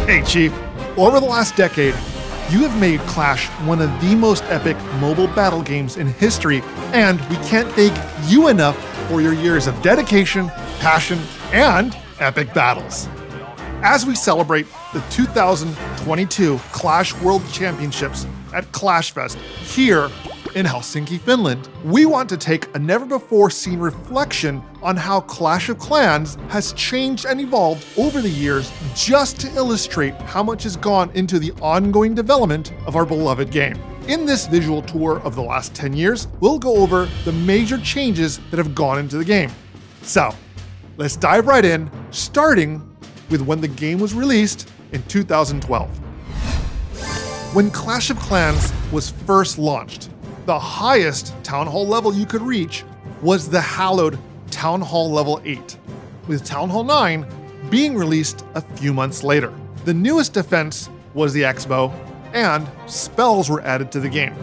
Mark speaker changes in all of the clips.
Speaker 1: Hey Chief, over the last decade, you have made Clash one of the most epic mobile battle games in history, and we can't thank you enough for your years of dedication, passion, and epic battles. As we celebrate the 2022 Clash World Championships at Clash Fest here in Helsinki, Finland, we want to take a never-before-seen reflection on how Clash of Clans has changed and evolved over the years, just to illustrate how much has gone into the ongoing development of our beloved game. In this visual tour of the last 10 years, we'll go over the major changes that have gone into the game. So, let's dive right in, starting with when the game was released in 2012. When Clash of Clans was first launched, the highest Town Hall level you could reach was the hallowed Town Hall level 8, with Town Hall 9 being released a few months later. The newest defense was the X-Bow, and spells were added to the game.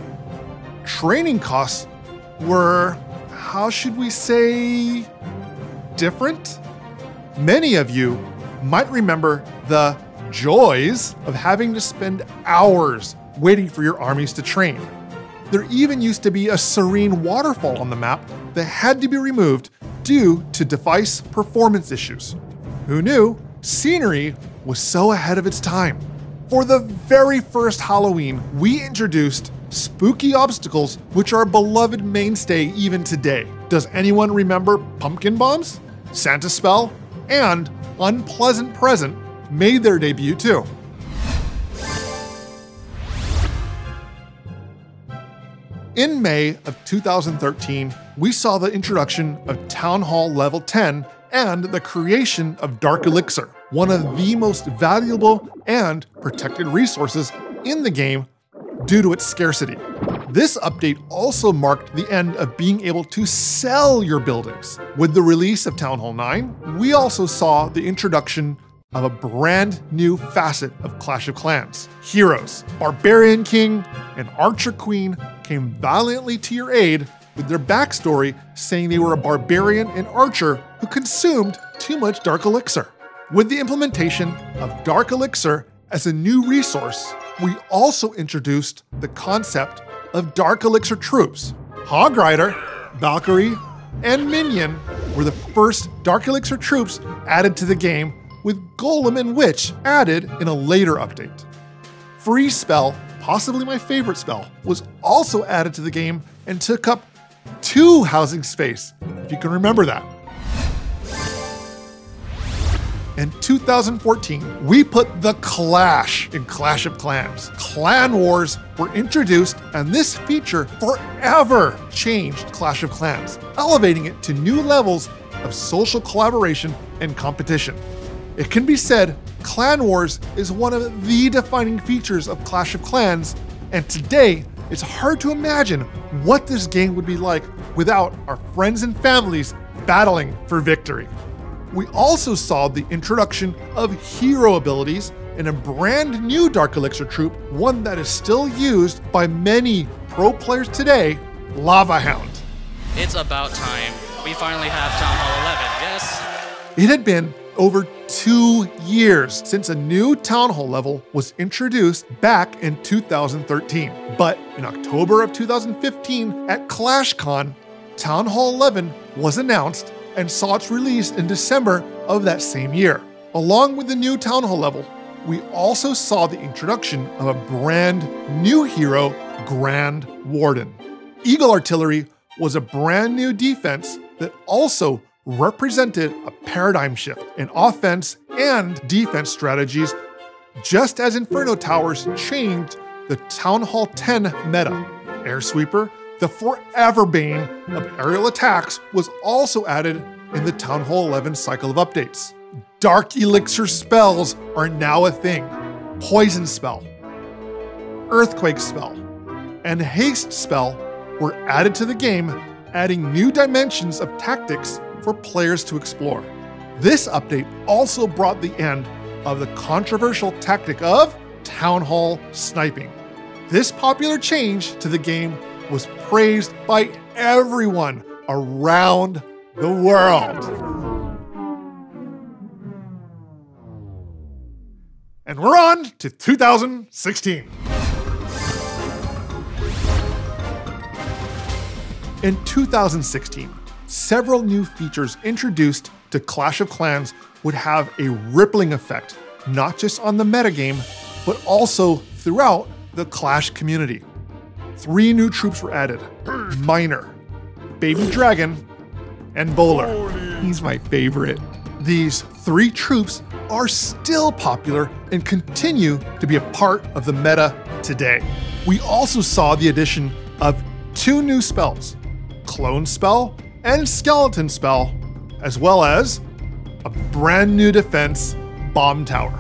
Speaker 1: Training costs were, how should we say, different? Many of you might remember the joys of having to spend hours waiting for your armies to train. There even used to be a serene waterfall on the map that had to be removed due to device performance issues. Who knew scenery was so ahead of its time? For the very first Halloween, we introduced spooky obstacles, which are a beloved mainstay even today. Does anyone remember pumpkin bombs? Santa Spell and Unpleasant Present made their debut too. In May of 2013, we saw the introduction of Town Hall Level 10 and the creation of Dark Elixir, one of the most valuable and protected resources in the game due to its scarcity. This update also marked the end of being able to sell your buildings. With the release of Town Hall 9, we also saw the introduction of a brand new facet of Clash of Clans. Heroes, Barbarian King and Archer Queen came valiantly to your aid with their backstory saying they were a barbarian and archer who consumed too much Dark Elixir. With the implementation of Dark Elixir as a new resource, we also introduced the concept of Dark Elixir troops. Hog Rider, Valkyrie, and Minion were the first Dark Elixir troops added to the game, with Golem and Witch added in a later update. Freeze Spell, possibly my favorite spell, was also added to the game and took up 2 housing space, if you can remember that. In 2014, we put the Clash in Clash of Clans. Clan Wars were introduced, and this feature forever changed Clash of Clans, elevating it to new levels of social collaboration and competition. It can be said Clan Wars is one of the defining features of Clash of Clans, and today it's hard to imagine what this game would be like without our friends and families battling for victory. We also saw the introduction of hero abilities in a brand new Dark Elixir troop, one that is still used by many pro players today, Lava Hound.
Speaker 2: It's about time. We finally have Town Hall 11, yes?
Speaker 1: It had been over 2 years since a new Town Hall level was introduced back in 2013. But in October of 2015 at ClashCon, Town Hall 11 was announced and saw its release in December of that same year. Along with the new Town Hall level, we also saw the introduction of a brand new hero, Grand Warden. Eagle Artillery was a brand new defense that also represented a paradigm shift in offense and defense strategies, just as Inferno Towers changed the Town Hall 10 meta. Air Sweeper, the forever bane of aerial attacks, was also added in the Town Hall 11 cycle of updates. Dark Elixir spells are now a thing. Poison Spell, Earthquake Spell, and Haste Spell were added to the game, adding new dimensions of tactics for players to explore. This update also brought the end of the controversial tactic of Town Hall sniping. This popular change to the game was praised by everyone around the world. And we're on to 2016. In 2016, several new features introduced to Clash of Clans would have a rippling effect, not just on the metagame, but also throughout the Clash community. 3 new troops were added: Miner, Baby Dragon, and Bowler. He's my favorite. These 3 troops are still popular and continue to be a part of the meta today. We also saw the addition of 2 new spells, Clone Spell and Skeleton Spell, as well as a brand new defense, Bomb Tower.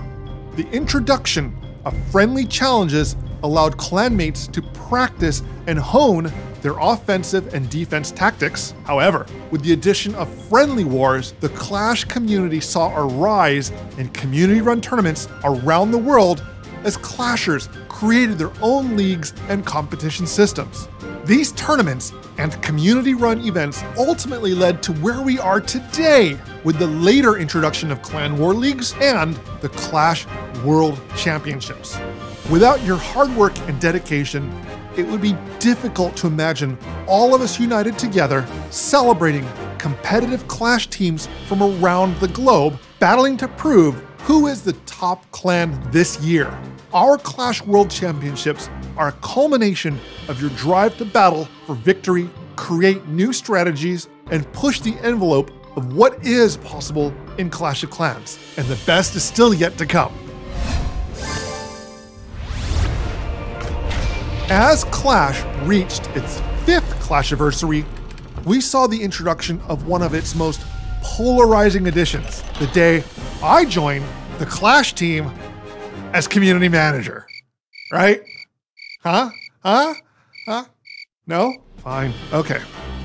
Speaker 1: The introduction of friendly challenges allowed clanmates to practice and hone their offensive and defense tactics. However, with the addition of friendly wars, the Clash community saw a rise in community-run tournaments around the world as Clashers created their own leagues and competition systems. These tournaments and community-run events ultimately led to where we are today with the later introduction of Clan War Leagues and the Clash World Championships. Without your hard work and dedication, it would be difficult to imagine all of us united together, celebrating competitive Clash teams from around the globe, battling to prove who is the top clan this year. Our Clash World Championships are a culmination of your drive to battle for victory, create new strategies, and push the envelope of what is possible in Clash of Clans. And the best is still yet to come. As Clash reached its 5th Clashiversary, we saw the introduction of one of its most polarizing additions, the day I joined the Clash team as community manager. Right? Huh? No? Fine. Okay.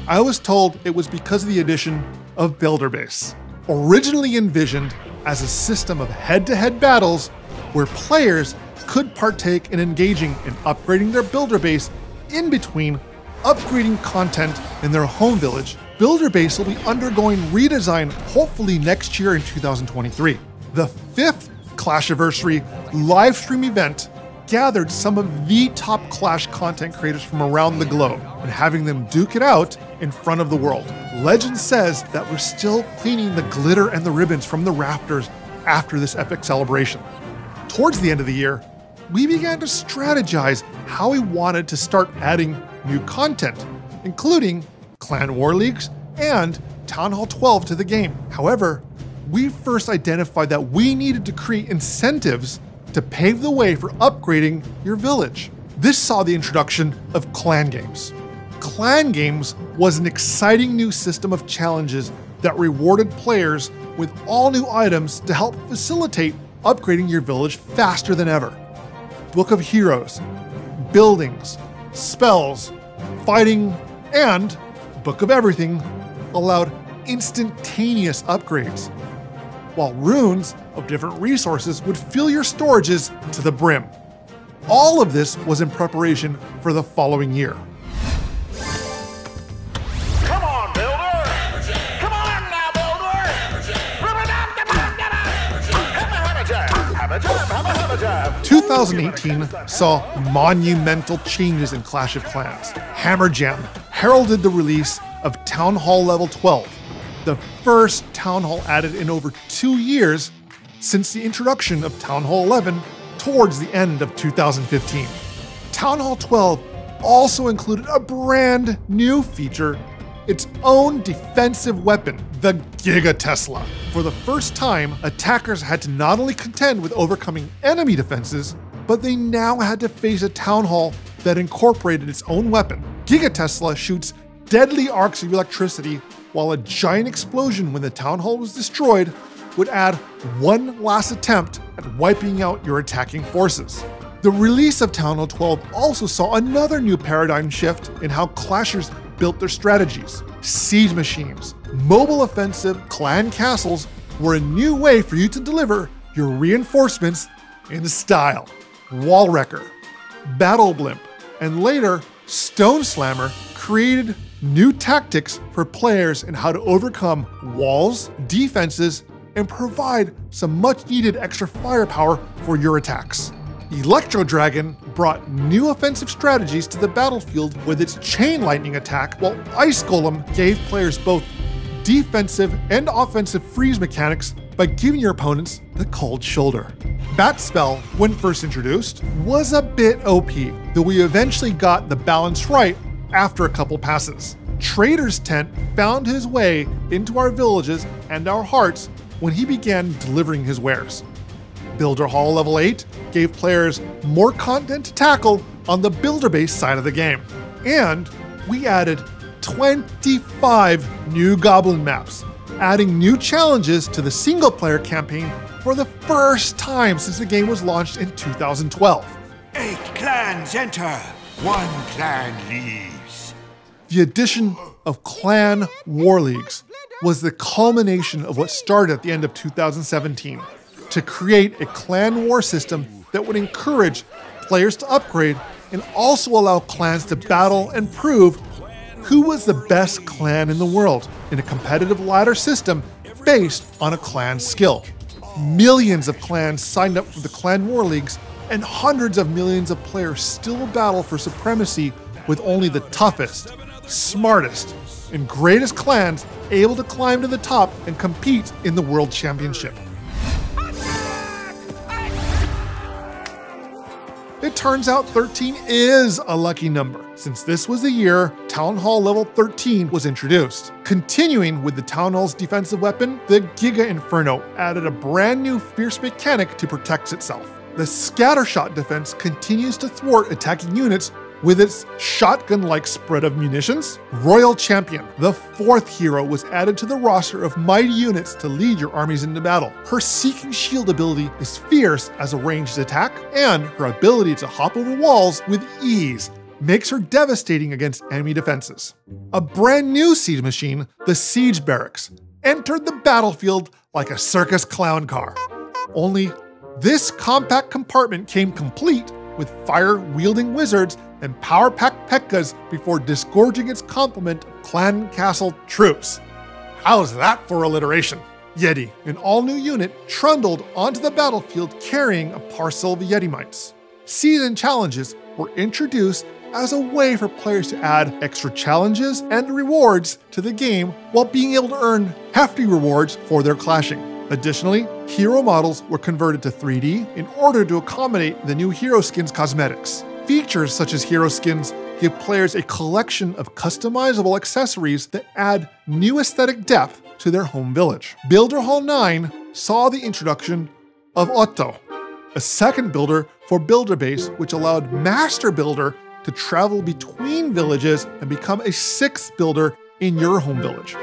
Speaker 1: I was told it was because of the addition of Builder Base, originally envisioned as a system of head-to-head battles where players could partake in engaging in upgrading their builder base in between upgrading content in their home village. Builder Base will be undergoing redesign hopefully next year in 2023. The 5th Clashiversary live stream event gathered some of the top Clash content creators from around the globe and having them duke it out in front of the world. Legend says that we're still cleaning the glitter and the ribbons from the rafters after this epic celebration. Towards the end of the year, we began to strategize how we wanted to start adding new content, including Clan War Leagues and Town Hall 12 to the game. However, we first identified that we needed to create incentives to pave the way for upgrading your village. This saw the introduction of Clan Games. Clan Games was an exciting new system of challenges that rewarded players with all new items to help facilitate upgrading your village faster than ever. Book of Heroes, buildings, spells, fighting, and Book of Everything allowed instantaneous upgrades, while runes of different resources would fill your storages to the brim. All of this was in preparation for the following year.
Speaker 3: Come on, Builder! Come on now, Builder! Have a jab!
Speaker 1: 2018 saw monumental changes in Clash of Clans. Hammer Jam heralded the release of Town Hall Level 12, the first Town Hall added in over 2 years since the introduction of Town Hall 11 towards the end of 2015. Town Hall 12 also included a brand new feature, its own defensive weapon, the Giga Tesla. For the first time, attackers had to not only contend with overcoming enemy defenses, but they now had to face a Town Hall that incorporated its own weapon. Giga Tesla shoots deadly arcs of electricity, while a giant explosion when the Town Hall was destroyed would add one last attempt at wiping out your attacking forces. The release of Town Hall 12 also saw another new paradigm shift in how Clashers built their strategies. Siege machines, mobile offensive clan castles were a new way for you to deliver your reinforcements in style. Wall Wrecker, Battle Blimp, and later Stone Slammer created new tactics for players in how to overcome walls, defenses, and provide some much needed extra firepower for your attacks. Electro Dragon brought new offensive strategies to the battlefield with its Chain Lightning attack, while Ice Golem gave players both defensive and offensive freeze mechanics by giving your opponents the cold shoulder. Bat Spell, when first introduced, was a bit OP, though we eventually got the balance right after a couple passes. Trader's Tent found his way into our villages and our hearts when he began delivering his wares. Builder Hall level 8 gave players more content to tackle on the builder base side of the game. And we added 25 new goblin maps, adding new challenges to the single player campaign for the first time since the game was launched in 2012.
Speaker 4: 8 clans enter, 1 clan leaves.
Speaker 1: The addition of clan war leagues was the culmination of what started at the end of 2017 to create a clan war system that would encourage players to upgrade and also allow clans to battle and prove who was the best clan in the world in a competitive ladder system based on a clan's skill. Millions of clans signed up for the clan war leagues, and hundreds of millions of players still battle for supremacy with only the toughest, smartest, and greatest clans able to climb to the top and compete in the World Championship. It turns out 13 is a lucky number, since this was the year Town Hall level 13 was introduced. Continuing with the Town Hall's defensive weapon, the Giga Inferno added a brand new fierce mechanic to protect itself. The Scattershot defense continues to thwart attacking units with its shotgun-like spread of munitions. Royal Champion, the 4th hero, was added to the roster of mighty units to lead your armies into battle. Her Seeking Shield ability is fierce as a ranged attack, and her ability to hop over walls with ease makes her devastating against enemy defenses. A brand new siege machine, the Siege Barracks, entered the battlefield like a circus clown car. Only this compact compartment came complete with fire-wielding wizards and power-packed P.E.K.K.A.s before disgorging its complement of clan castle troops. How's that for alliteration? Yeti, an all-new unit, trundled onto the battlefield carrying a parcel of Yeti mites. Season challenges were introduced as a way for players to add extra challenges and rewards to the game while being able to earn hefty rewards for their clashing. Additionally, hero models were converted to 3D in order to accommodate the new hero skins cosmetics. Features such as hero skins give players a collection of customizable accessories that add new aesthetic depth to their home village. Builder Hall 9 saw the introduction of Otto, a second builder for Builder Base, which allowed Master Builder to travel between villages and become a 6th builder in your home village.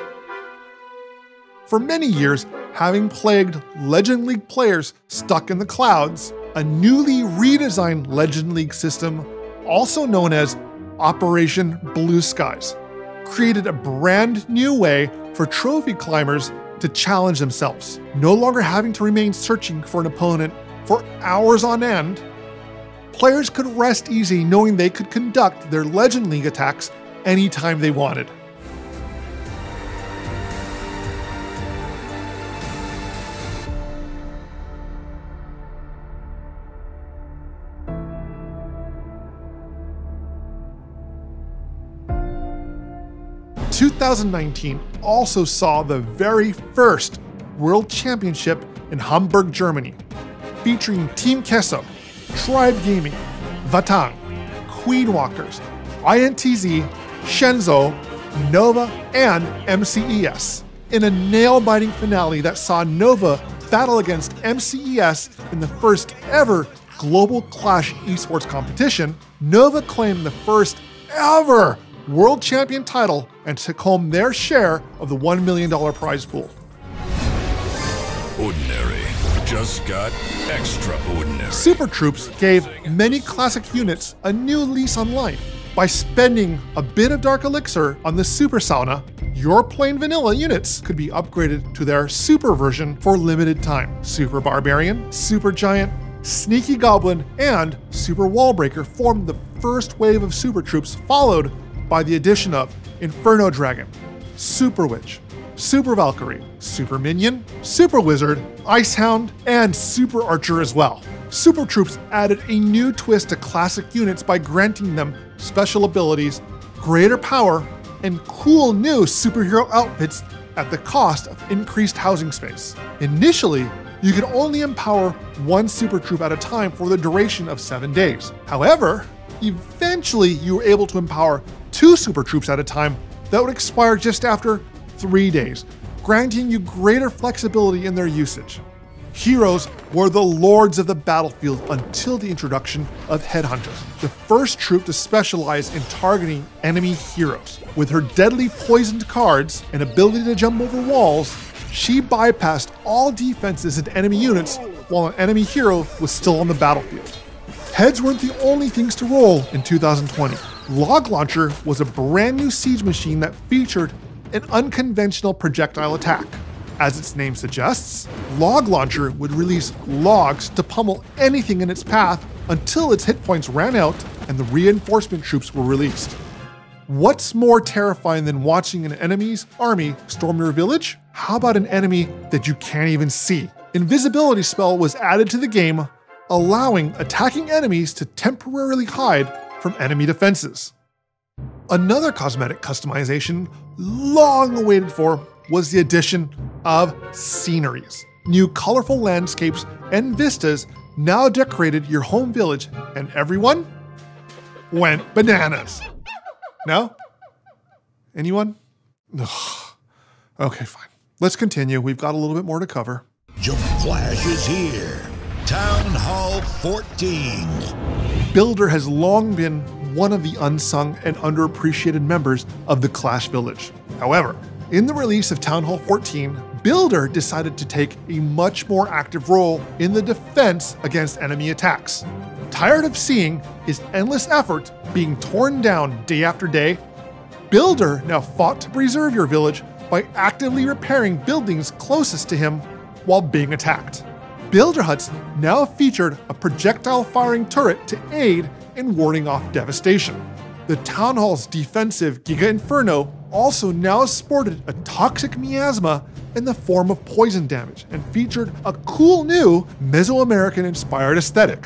Speaker 1: For many years, having plagued Legend League players stuck in the clouds, a newly redesigned Legend League system, also known as Operation Blue Skies, created a brand new way for trophy climbers to challenge themselves. No longer having to remain searching for an opponent for hours on end, players could rest easy knowing they could conduct their Legend League attacks anytime they wanted. In 2019 also saw the very first World Championship in Hamburg, Germany, featuring Team Kesso, Tribe Gaming, Vatang, Queenwalkers, INTZ, Shenzhou, Nova, and MCES, in a nail-biting finale that saw Nova battle against MCES in the first ever Global Clash esports competition. Nova claimed the first ever World Champion title and took home their share of the $1 million prize pool.
Speaker 4: Ordinary just got extraordinary.
Speaker 1: Super Troops gave many classic units a new lease on life. By spending a bit of Dark Elixir on the Super Sauna, your plain vanilla units could be upgraded to their Super version for limited time. Super Barbarian, Super Giant, Sneaky Goblin, and Super Wallbreaker formed the first wave of Super Troops, followed by the addition of Inferno Dragon, Super Witch, Super Valkyrie, Super Minion, Super Wizard, Ice Hound, and Super Archer as well. Super Troops added a new twist to classic units by granting them special abilities, greater power, and cool new superhero outfits at the cost of increased housing space. Initially, you could only empower one Super Troop at a time for the duration of 7 days. However, eventually you were able to empower 2 Super Troops at a time that would expire just after 3 days, granting you greater flexibility in their usage. Heroes were the lords of the battlefield until the introduction of Headhunters, the first troop to specialize in targeting enemy heroes. With her deadly poisoned cards and ability to jump over walls, she bypassed all defenses and enemy units while an enemy hero was still on the battlefield. Heads weren't the only things to roll in 2020. Log Launcher was a brand new siege machine that featured an unconventional projectile attack. As its name suggests, Log Launcher would release logs to pummel anything in its path until its hit points ran out and the reinforcement troops were released. What's more terrifying than watching an enemy's army storm your village? How about an enemy that you can't even see? Invisibility Spell was added to the game, allowing attacking enemies to temporarily hide from enemy defenses. Another cosmetic customization long awaited for was the addition of sceneries. New colorful landscapes and vistas now decorated your home village, and everyone went bananas. No? Anyone? Ugh. Okay, fine. Let's continue. We've got a little bit more to cover.
Speaker 4: Jump Flash is here. Town Hall 14.
Speaker 1: Builder has long been one of the unsung and underappreciated members of the Clash Village. However, in the release of Town Hall 14, Builder decided to take a much more active role in the defense against enemy attacks. Tired of seeing his endless effort being torn down day after day, Builder now fought to preserve your village by actively repairing buildings closest to him while being attacked. Builder huts now featured a projectile firing turret to aid in warding off devastation. The Town Hall's defensive Giga Inferno also now sported a toxic miasma in the form of poison damage and featured a cool new Mesoamerican-inspired aesthetic.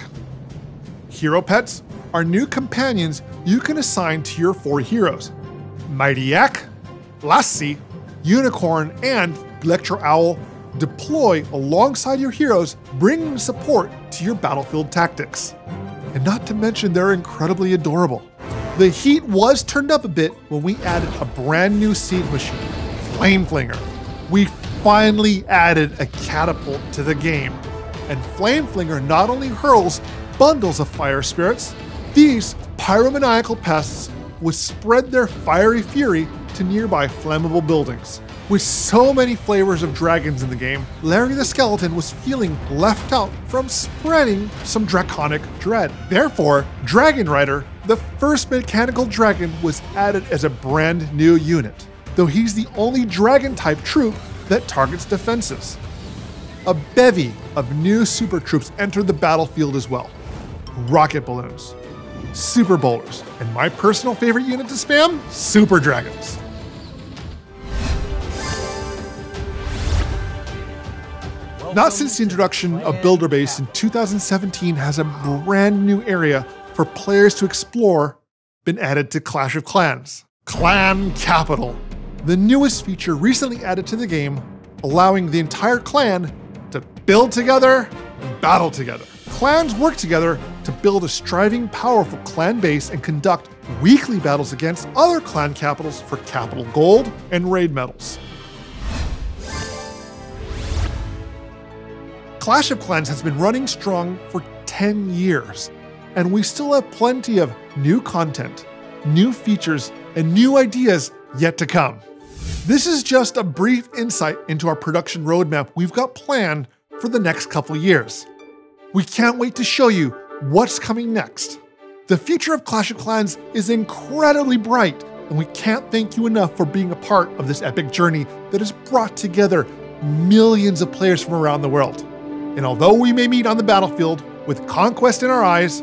Speaker 1: Hero pets are new companions you can assign to your 4 heroes: Mighty Yak, Lassie, Unicorn, and Electro Owl deploy alongside your heroes, bringing support to your battlefield tactics. And not to mention they're incredibly adorable. The heat was turned up a bit when we added a brand new siege machine, Flame Flinger. We finally added a catapult to the game, and Flame Flinger not only hurls bundles of fire spirits, these pyromaniacal pests would spread their fiery fury to nearby flammable buildings. With so many flavors of dragons in the game, Larry the Skeleton was feeling left out from spreading some draconic dread. Therefore, Dragon Rider, the first mechanical dragon, was added as a brand new unit, though he's the only dragon-type troop that targets defenses. A bevy of new super troops entered the battlefield as well. Rocket balloons, super bowlers, and my personal favorite unit to spam, super dragons. Not since the introduction of Builder Base in 2017 has a brand new area for players to explore been added to Clash of Clans. Clan Capital, the newest feature recently added to the game, allowing the entire clan to build together and battle together. Clans work together to build a striving, powerful clan base and conduct weekly battles against other clan capitals for capital gold and raid medals. Clash of Clans has been running strong for 10 years, and we still have plenty of new content, new features, and new ideas yet to come. This is just a brief insight into our production roadmap we've got planned for the next couple years. We can't wait to show you what's coming next. The future of Clash of Clans is incredibly bright, and we can't thank you enough for being a part of this epic journey that has brought together millions of players from around the world. And although we may meet on the battlefield with conquest in our eyes,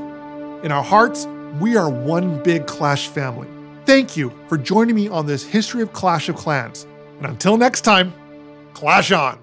Speaker 1: in our hearts, we are one big Clash family. Thank you for joining me on this history of Clash of Clans. And until next time, clash on!